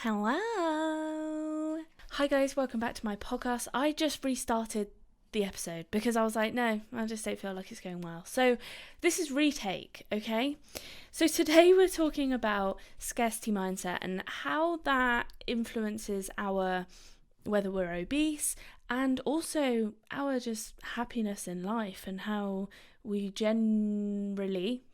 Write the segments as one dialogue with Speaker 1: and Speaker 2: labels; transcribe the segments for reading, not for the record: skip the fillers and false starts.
Speaker 1: Hello. Hi guys, welcome back to my podcast. I just restarted the episode because I was like, no, I just don't feel like it's going well. So this is retake, okay? So today we're talking about scarcity mindset and how that influences whether we're obese and also our just happiness in life and how we generally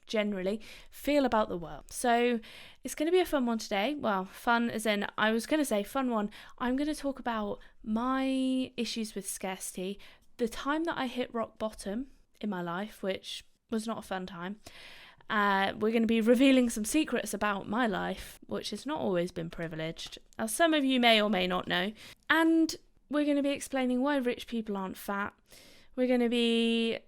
Speaker 1: feel about the world. So it's going to be a fun one today. Well, fun as in, I was going to say fun one. I'm going to talk about my issues with scarcity, the time that I hit rock bottom in my life, which was not a fun time. We're going to be revealing some secrets about my life, which has not always been privileged, as some of you may or may not know. And we're going to be explaining why rich people aren't fat. We're going to be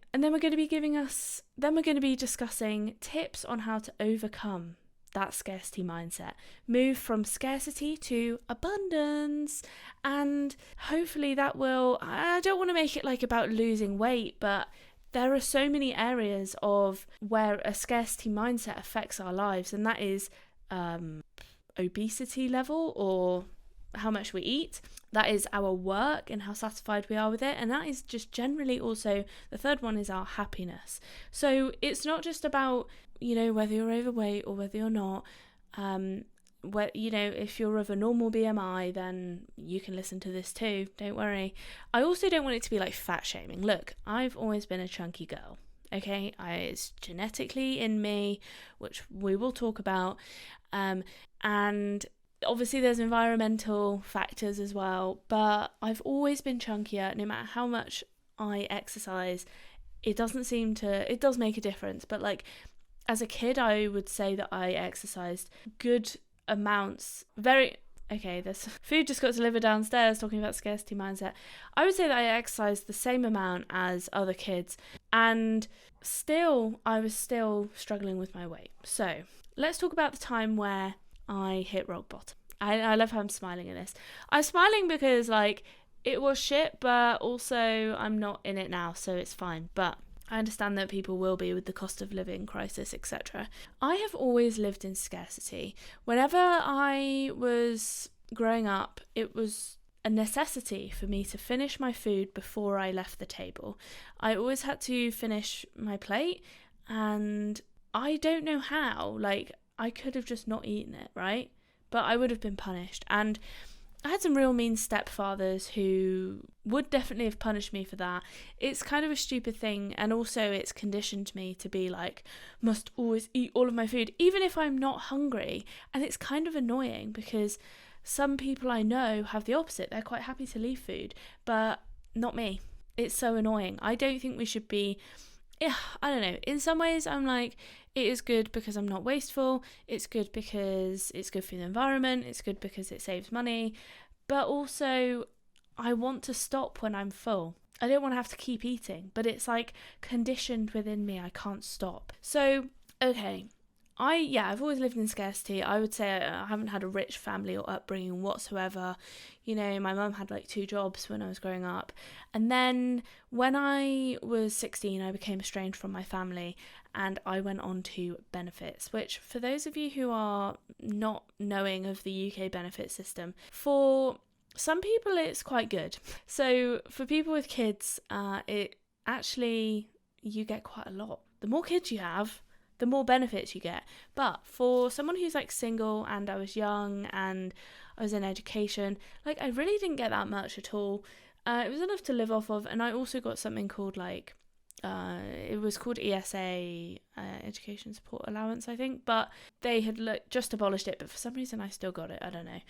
Speaker 1: discussing tips on how to overcome that scarcity mindset, move from scarcity to abundance, and hopefully that will, I don't want to make it like about losing weight, but there are so many areas of where a scarcity mindset affects our lives, and that is obesity level or how much we eat. That is our work and how satisfied we are with it. And that is just generally also, the third one is our happiness. So it's not just about, whether you're overweight or whether you're not. If you're of a normal BMI, then you can listen to this too. Don't worry. I also don't want it to be like fat shaming. Look, I've always been a chunky girl. Okay, it's genetically in me, which we will talk about. And obviously there's environmental factors as well, but I've always been chunkier. No matter how much I exercise, it does make a difference. But like as a kid, I would say that I exercised good amounts. This food just got delivered downstairs talking about scarcity mindset. I would say that I exercised the same amount as other kids, and I was still struggling with my weight. So let's talk about the time where I hit rock bottom. I love how I'm smiling at this. I'm smiling because it was shit, but also I'm not in it now, so it's fine. But I understand that people will be with the cost of living crisis, etc. I have always lived in scarcity. Whenever I was growing up, it was a necessity for me to finish my food before I left the table. I always had to finish my plate, and I don't know how. I could have just not eaten it, right? But I would have been punished. And I had some real mean stepfathers who would definitely have punished me for that. It's kind of a stupid thing, and also it's conditioned me to be must always eat all of my food, even if I'm not hungry. And it's kind of annoying because some people I know have the opposite. They're quite happy to leave food, but not me. It's so annoying. I don't think we should be... I don't know. In some ways, I'm it is good because I'm not wasteful. It's good because it's good for the environment. It's good because it saves money. But also, I want to stop when I'm full. I don't want to have to keep eating. But it's conditioned within me. I can't stop. So, okay. I've always lived in scarcity. I would say I haven't had a rich family or upbringing whatsoever. My mum had 2 jobs when I was growing up. And then when I was 16, I became estranged from my family and I went on to benefits, which for those of you who are not knowing of the UK benefit system, for some people it's quite good. So for people with kids, you get quite a lot. The more kids you have, the more benefits you get. But for someone who's single and I was young and I was in education, I really didn't get that much at all. It was enough to live off of, and I also got something called it was called ESA, Education Support Allowance, I think, but they had just abolished it, but for some reason I still got it, I don't know.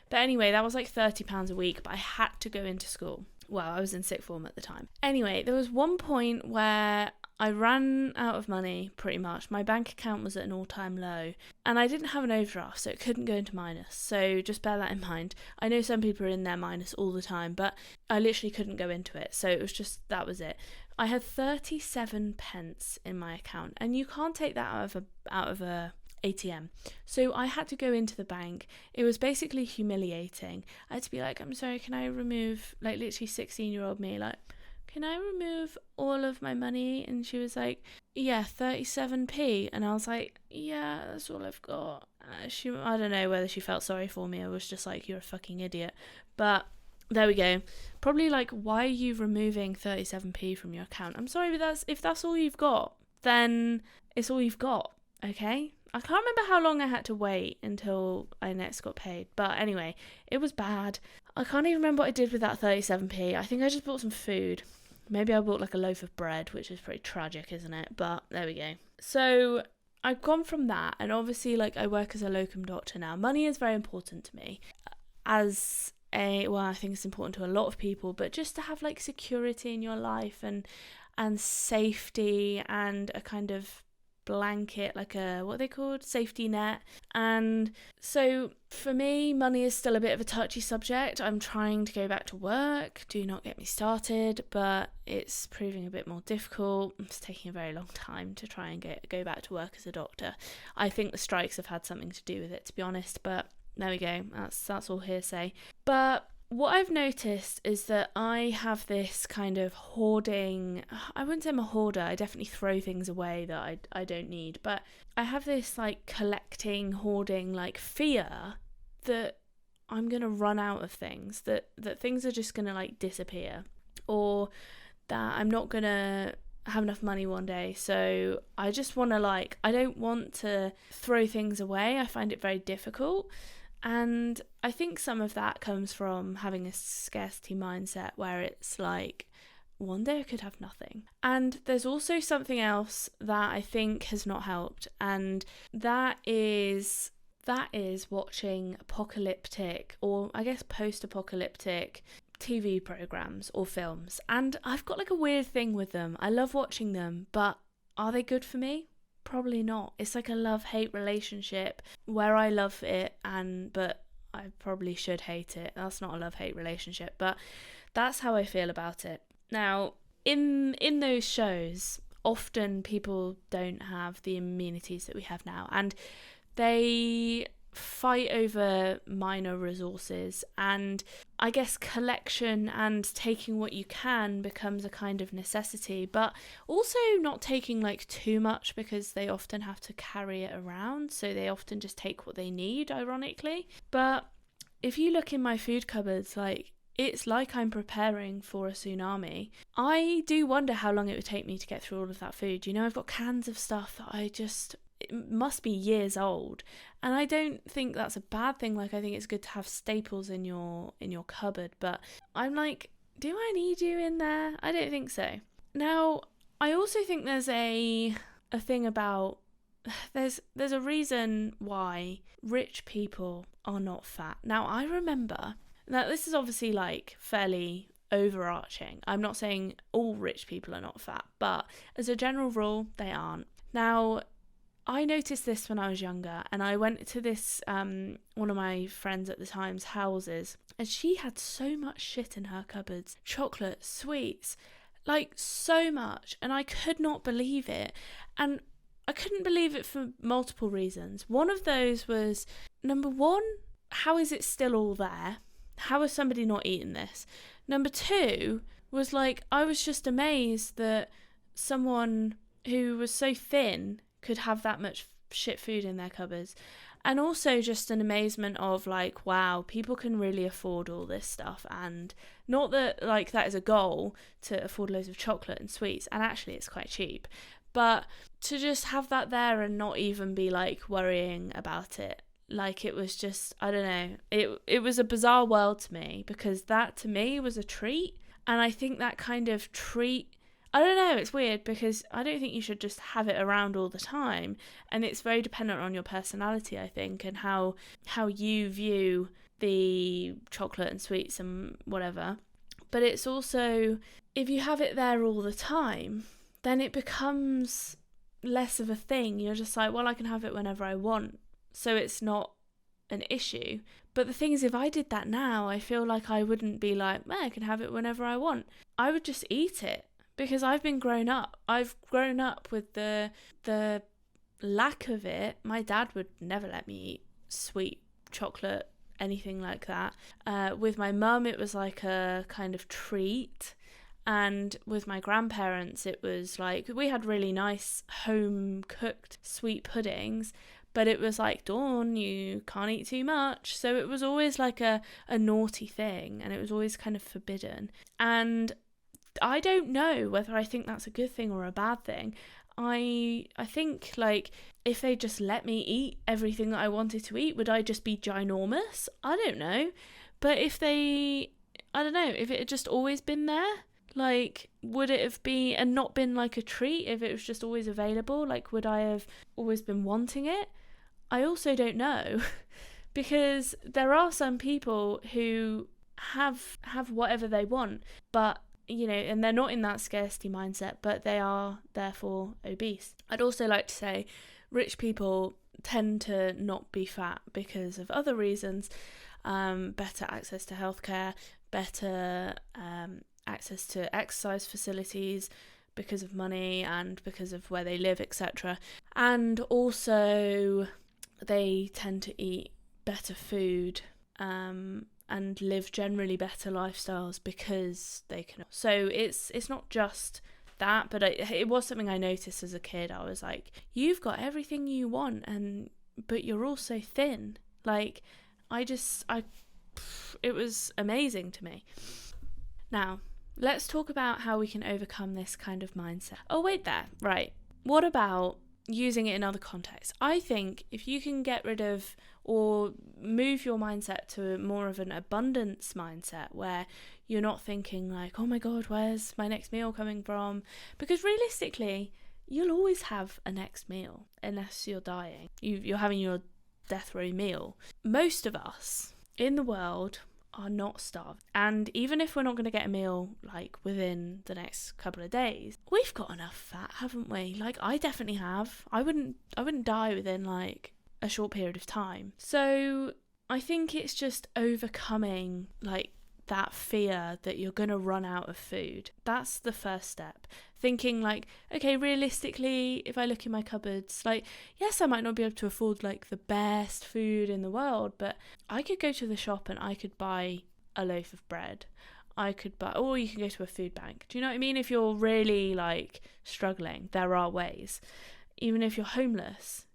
Speaker 1: But anyway, that was £30 a week, but I had to go into school. Well, I was in sixth form at the time. Anyway, there was one point where I ran out of money, pretty much. My bank account was at an all-time low, and I didn't have an overdraft, so it couldn't go into minus. So just bear that in mind. I know some people are in their minus all the time, but I literally couldn't go into it. So it was just, that was it. I had 37 pence in my account, and you can't take that out of a ATM. So I had to go into the bank. It was basically humiliating. I had to be I'm sorry, can I remove, literally 16-year-old me, can I remove all of my money? And she was like, yeah, 37p. And I was like, yeah, that's all I've got. I don't know whether she felt sorry for me or was just like, you're a fucking idiot. But there we go. Probably like, why are you removing 37p from your account? I'm sorry, but if that's all you've got, then it's all you've got, okay? I can't remember how long I had to wait until I next got paid. But anyway, it was bad. I can't even remember what I did with that 37p. I think I just bought some food. Maybe I bought like a loaf of bread, which is pretty tragic, isn't it? But there we go. So I've gone from that, and obviously like I work as a locum doctor now. Money is very important to me. I think it's important to a lot of people, but just to have like security in your life and safety and a kind of blanket, like a, what are they called, safety net. And so for me, money is still a bit of a touchy subject. I'm trying to go back to work, do not get me started, but it's proving a bit more difficult. It's taking a very long time to try and go back to work as a doctor. I think the strikes have had something to do with it, to be honest, but there we go, that's all hearsay. But what I've noticed is that I have this kind of hoarding, I wouldn't say I'm a hoarder, I definitely throw things away that I don't need, but I have this like collecting, hoarding, like fear that I'm going to run out of things, that things are just going to like disappear, or that I'm not going to have enough money one day. So I just want to I don't want to throw things away. I find it very difficult. And I think some of that comes from having a scarcity mindset where it's like, one day I could have nothing. And there's also something else that I think has not helped, and that is watching apocalyptic, or I guess post-apocalyptic TV programs or films. And I've got like a weird thing with them. I love watching them, but are they good for me? Probably not. It's like a love-hate relationship where I love it but I probably should hate it. That's not a love-hate relationship, but that's how I feel about it. Now, in those shows, often people don't have the amenities that we have now, and they fight over minor resources, and I guess collection and taking what you can becomes a kind of necessity, but also not taking like too much, because they often have to carry it around, so they often just take what they need, ironically. But if you look in my food cupboards, like, it's like I'm preparing for a tsunami. I do wonder how long it would take me to get through all of that food. I've got cans of stuff that it must be years old, and I don't think that's a bad thing. Like, I think it's good to have staples in your cupboard, but I'm like, do I need you in there? I don't think so. Now, I also think there's a thing about there's a reason why rich people are not fat. Now, I remember, now this is obviously like fairly overarching. I'm not saying all rich people are not fat, but as a general rule, they aren't. Now, I noticed this when I was younger, and I went to this, one of my friends at the time's houses, and she had so much shit in her cupboards. Chocolate, sweets, like so much, and I could not believe it. And I couldn't believe it for multiple reasons. One of those was, number one, how is it still all there? How has somebody not eaten this? Number two was like, I was just amazed that someone who was so thin could have that much shit food in their cupboards. And also just an amazement of like, wow, people can really afford all this stuff. And not that like that is a goal, to afford loads of chocolate and sweets, and actually it's quite cheap, but to just have that there and not even be like worrying about it. Like, it was just, I don't know, it was a bizarre world to me, because that to me was a treat. And I think that kind of treat, I don't know, it's weird, because I don't think you should just have it around all the time, and it's very dependent on your personality, I think, and how you view the chocolate and sweets and whatever. But it's also, if you have it there all the time, then it becomes less of a thing. You're just like, well, I can have it whenever I want, so it's not an issue. But the thing is, if I did that now, I feel like I wouldn't be like, I can have it whenever I want. I would just eat it, because I've grown up with the lack of it. My dad would never let me eat sweet chocolate, anything like that. With my mum, it was like a kind of treat. And with my grandparents, it was like, we had really nice home cooked sweet puddings, but it was like, Dawn, you can't eat too much. So it was always like a naughty thing, and it was always kind of forbidden. And I don't know whether I think that's a good thing or a bad thing. I think, like, if they just let me eat everything that I wanted to eat, would I just be ginormous? I don't know. But if it had just always been there, like, would it have been, and not been like a treat, if it was just always available? Like, would I have always been wanting it? I also don't know, because there are some people who have whatever they want, but, you know, and they're not in that scarcity mindset, but they are therefore obese. I'd also like to say rich people tend to not be fat because of other reasons. Better access to healthcare, better access to exercise facilities because of money and because of where they live, etc. And also they tend to eat better food and live generally better lifestyles because they can. So it's not just that, but it was something I noticed as a kid. I was like, you've got everything you want, but you're also thin. Like, it was amazing to me. Now, let's talk about how we can overcome this kind of mindset. Oh, wait there. Right. What about using it in other contexts? I think if you can get rid of or move your mindset to more of an abundance mindset, where you're not thinking like, oh my God, where's my next meal coming from? Because realistically, you'll always have a next meal unless you're dying. You're having your death row meal. Most of us in the world are not starved, and even if we're not going to get a meal like within the next couple of days, we've got enough fat, haven't we? Like, I definitely have. I wouldn't die within like a short period of time. So I think it's just overcoming like that fear that you're going to run out of food. That's the first step. Thinking like, okay, realistically, if I look in my cupboards, like, yes, I might not be able to afford like the best food in the world, but I could go to the shop and I could buy a loaf of bread. Or you can go to a food bank. Do you know what I mean? If you're really like struggling, there are ways. Even if you're homeless,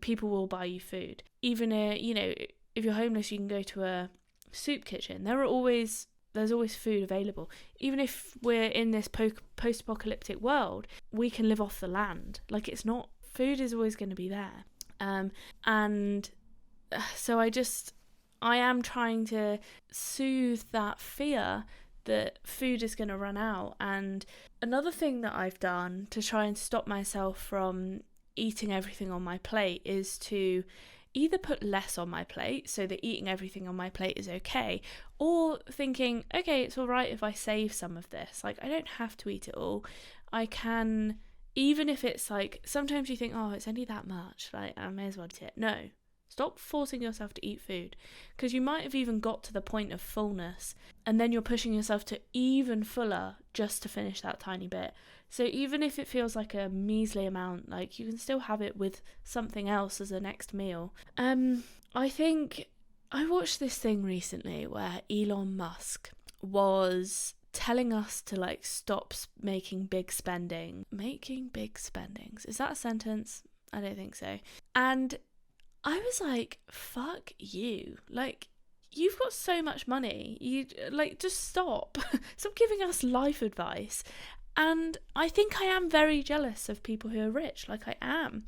Speaker 1: people will buy you food. Even if you're homeless, you can go to a soup kitchen. There's always food available. Even if we're in this post-apocalyptic world, we can live off the land. Like, food is always going to be there. And so I am trying to soothe that fear that food is going to run out. And another thing that I've done to try and stop myself from eating everything on my plate is to either put less on my plate so that eating everything on my plate is okay, or thinking, okay, it's all right if I save some of this. Like, I don't have to eat it all. I can, even if it's like, sometimes you think, oh, it's only that much, like, I may as well eat it. No, stop forcing yourself to eat food, because you might have even got to the point of fullness and then you're pushing yourself to even fuller just to finish that tiny bit. So even if it feels like a measly amount, like, you can still have it with something else as a next meal. I think I watched this thing recently where Elon Musk was telling us to like stop making big spendings. Is that a sentence? I don't think so. And I was like, fuck you. Like, you've got so much money. You like, just stop. Stop giving us life advice. And I think I am very jealous of people who are rich, like I am.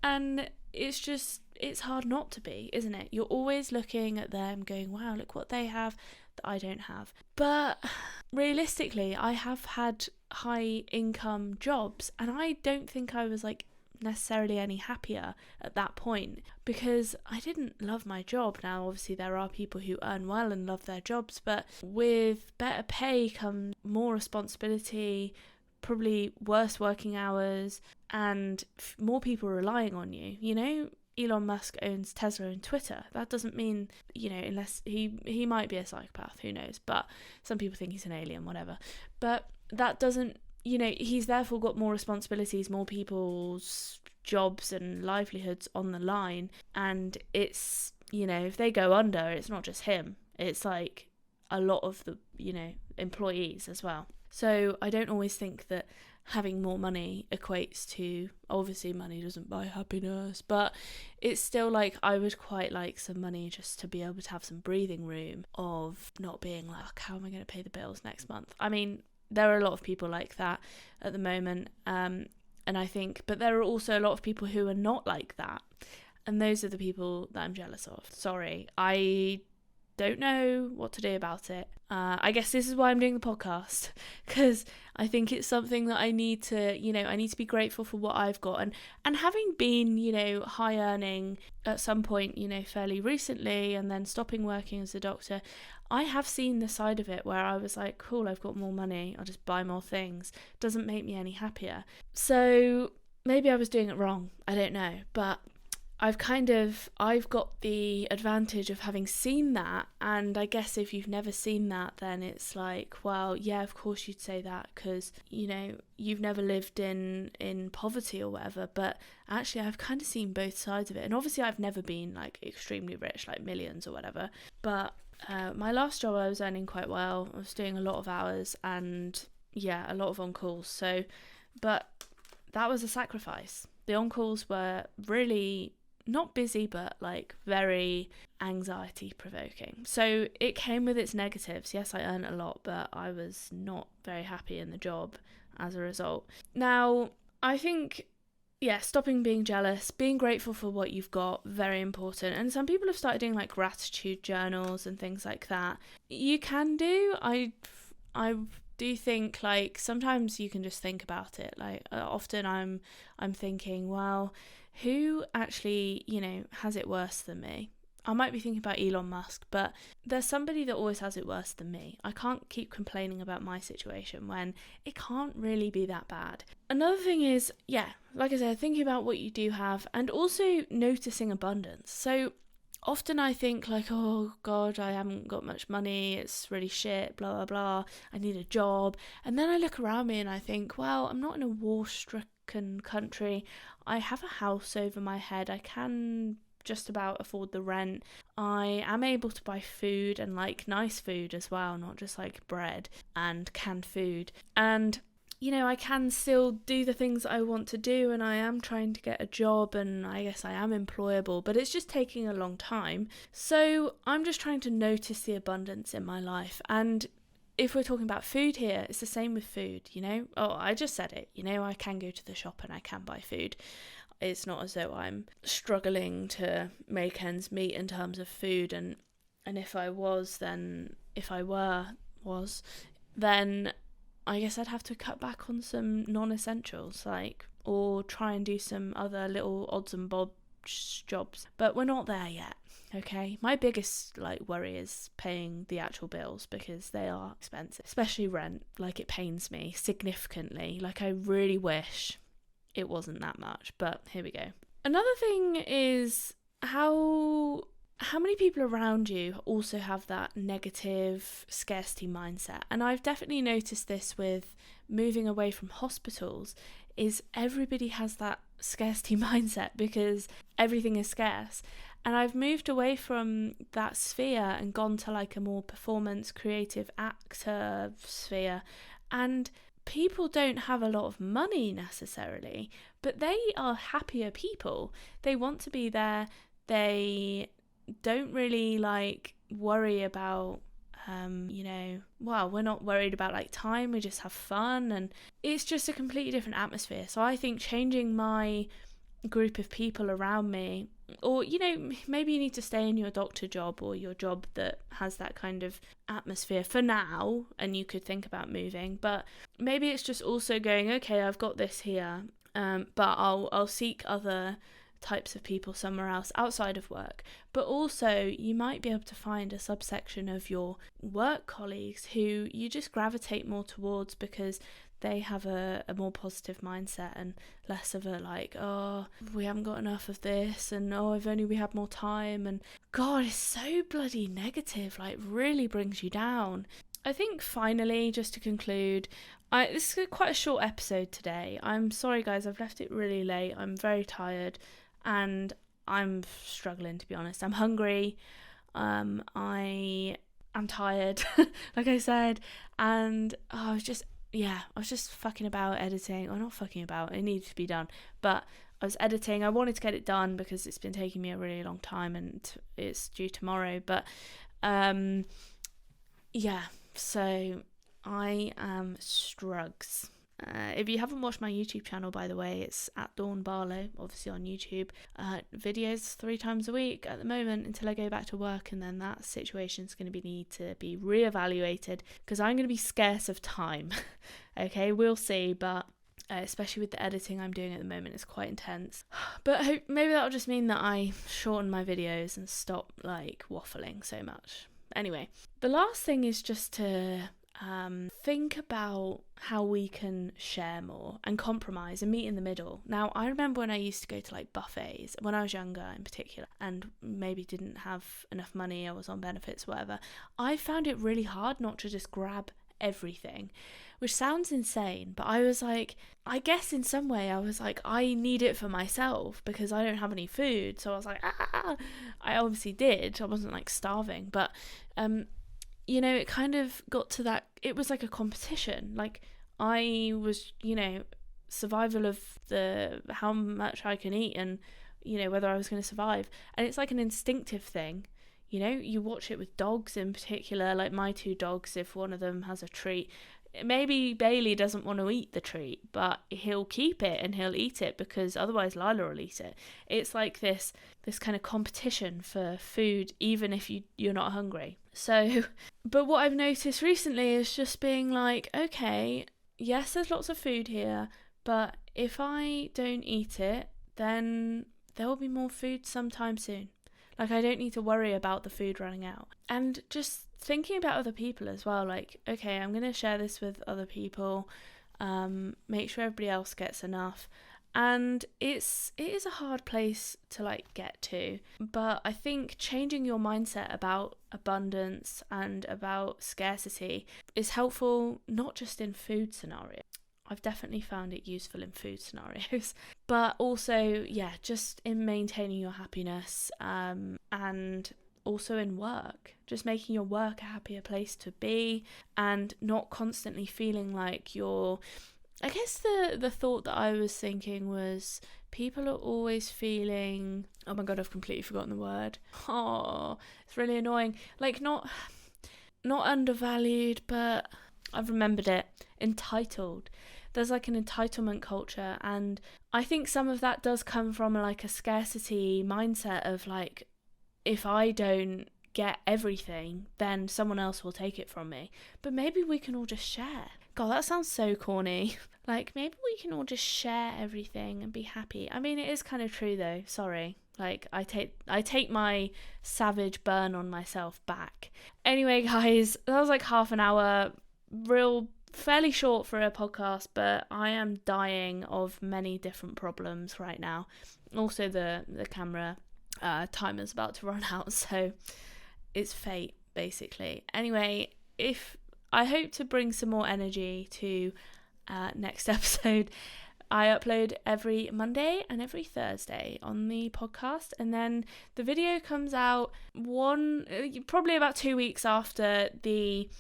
Speaker 1: And it's hard not to be, isn't it? You're always looking at them going, wow, look what they have that I don't have. But realistically, I have had high income jobs, and I don't think I was like necessarily any happier at that point, because I didn't love my job. Now, obviously, there are people who earn well and love their jobs, but with better pay comes more responsibility, probably worse working hours, and more people relying on you. You know, Elon Musk owns Tesla and Twitter. That doesn't mean, you know, unless he might be a psychopath, who knows, but some people think he's an alien, whatever. But that doesn't, you know, he's therefore got more responsibilities, more people's jobs and livelihoods on the line. And it's, you know, if they go under, it's not just him. It's like a lot of the, you know, employees as well. So I don't always think that having more money equates to, obviously money doesn't buy happiness, but it's still like I would quite like some money just to be able to have some breathing room of not being like, how am I going to pay the bills next month? I mean, there are a lot of people like that at the moment, and I think, but there are also a lot of people who are not like that, and those are the people that I'm jealous of. Sorry, I don't know what to do about it. I guess this is why I'm doing the podcast, because I think it's something that I need to, I need to be grateful for what I've got. And having been, high earning at some point, fairly recently, and then stopping working as a doctor, I have seen the side of it where I was like, cool, I've got more money, I'll just buy more things. Doesn't make me any happier. So maybe I was doing it wrong. I don't know. But I've got the advantage of having seen that, and I guess if you've never seen that, then it's like, well, yeah, of course you'd say that because, you've never lived in poverty or whatever, but actually I've kind of seen both sides of it, and obviously I've never been like extremely rich, like millions or whatever, but my last job I was earning quite well. I was doing a lot of hours and, yeah, a lot of on-calls, so, but that was a sacrifice. The on-calls were really not busy, but like very anxiety provoking. So it came with its negatives. Yes, I earned a lot, but I was not very happy in the job as a result. Now, I think, stopping being jealous, being grateful for what you've got, very important. And some people have started doing like gratitude journals and things like that. You can do. I do think like sometimes you can just think about it. Like often I'm thinking, well, who actually, has it worse than me? I might be thinking about Elon Musk, but there's somebody that always has it worse than me. I can't keep complaining about my situation when it can't really be that bad. Another thing is, like I said, thinking about what you do have and also noticing abundance. So often I think like, oh God, I haven't got much money, it's really shit, blah, blah, blah, I need a job. And then I look around me and I think, well, I'm not in a war-stricken country. I have a house over my head. I can just about afford the rent. I am able to buy food and like nice food as well, not just like bread and canned food. And I can still do the things I want to do, and I am trying to get a job, and I guess I am employable, but it's just taking a long time. So I'm just trying to notice the abundance in my life. And if we're talking about food here, it's the same with food, Oh, I just said it, I can go to the shop and I can buy food. It's not as though I'm struggling to make ends meet in terms of food, and if I were, then I guess I'd have to cut back on some non-essentials, or try and do some other little odds and bobs jobs. But we're not there yet, okay? My biggest worry is paying the actual bills, because they are expensive, especially rent. It pains me significantly. I really wish it wasn't that much, but here we go. Another thing is how many people around you also have that negative scarcity mindset. And I've definitely noticed this with moving away from hospitals, is everybody has that scarcity mindset because everything is scarce. And I've moved away from that sphere and gone to a more performance, creative actor sphere. And people don't have a lot of money necessarily, but they are happier people. They want to be there. They don't really worry about we're not worried about time, we just have fun, and it's just a completely different atmosphere. So I think changing my group of people around me, or maybe you need to stay in your doctor job or your job that has that kind of atmosphere for now, and you could think about moving, but maybe it's just also going, okay, I've got this here, but I'll seek other types of people somewhere else outside of work. But also you might be able to find a subsection of your work colleagues who you just gravitate more towards because they have a more positive mindset and less of a oh, we haven't got enough of this, and oh, if only we had more time, and God, it's so bloody negative, really brings you down. I think finally, just to conclude, this is quite a short episode today. I'm sorry guys, I've left it really late. I'm very tired and I'm struggling, to be honest. I'm hungry. I am tired, like I said, and I was just, I was just fucking about editing, or not fucking about, it needed to be done, but I was editing. I wanted to get it done because it's been taking me a really long time and it's due tomorrow, but so I am strugs. If you haven't watched my YouTube channel, by the way, it's at Dawn Barlow, obviously on YouTube. Videos 3 times a week at the moment until I go back to work, and then that situation's going to need to be reevaluated because I'm going to be scarce of time. Okay, we'll see, but especially with the editing I'm doing at the moment, it's quite intense. But maybe that'll just mean that I shorten my videos and stop waffling so much. Anyway, the last thing is just to think about how we can share more and compromise and meet in the middle. Now, I remember when I used to go to buffets when I was younger in particular, and maybe didn't have enough money, I was on benefits, whatever. I found it really hard not to just grab everything, which sounds insane, but I was I guess in some way I was I need it for myself because I don't have any food. So I was I obviously did. I wasn't starving, but it kind of got to that. It was like a competition. I was, survival of the how much I can eat and, whether I was going to survive. And it's like an instinctive thing. You watch it with dogs in particular, my 2 dogs, if one of them has a treat, maybe Bailey doesn't want to eat the treat, but he'll keep it and he'll eat it because otherwise Lila will eat it. It's like this kind of competition for food, even if you're not hungry. So, but what I've noticed recently is just being okay, yes, there's lots of food here, but if I don't eat it, then there will be more food sometime soon. I don't need to worry about the food running out. And just thinking about other people as well, okay, I'm going to share this with other people, make sure everybody else gets enough. And it is a hard place to get to. But I think changing your mindset about abundance and about scarcity is helpful, not just in food scenarios. I've definitely found it useful in food scenarios, but also, just in maintaining your happiness, and also in work, just making your work a happier place to be and not constantly feeling like you're, I guess the thought that I was thinking was people are always feeling, oh my God, I've completely forgotten the word. Oh, it's really annoying. Not undervalued, but I've remembered it. Entitled. There's an entitlement culture, and I think some of that does come from a scarcity mindset of if I don't get everything, then someone else will take it from me. But maybe we can all just share. God, that sounds so corny. Maybe we can all just share everything and be happy. I mean, it is kind of true though. Sorry. I take my savage burn on myself back. Anyway, guys, that was half an hour. Fairly short for a podcast, but I am dying of many different problems right now. Also, the camera timer's about to run out, so it's fate, basically. Anyway, I hope to bring some more energy to next episode. I upload every Monday and every Thursday on the podcast, and then the video comes out probably about 2 weeks after the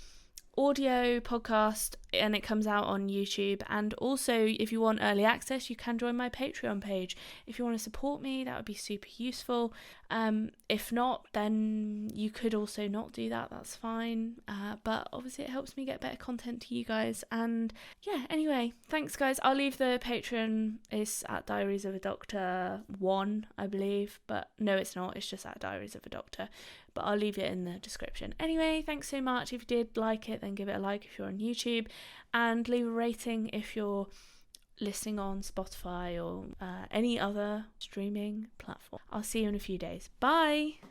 Speaker 1: audio podcast, and it comes out on YouTube. And also, if you want early access, you can join my Patreon page. If you want to support me, that would be super useful. If not, then you could also not do that, that's fine, but obviously it helps me get better content to you guys. And anyway, thanks guys. I'll leave the Patreon, it's at Diaries of a Doctor 1, I believe, but no, it's not, it's just at Diaries of a Doctor, but I'll leave it in the description. Anyway, thanks so much. If you did like it, then give it a like if you're on YouTube, and leave a rating if you're listening on Spotify or any other streaming platform. I'll see you in a few days. Bye!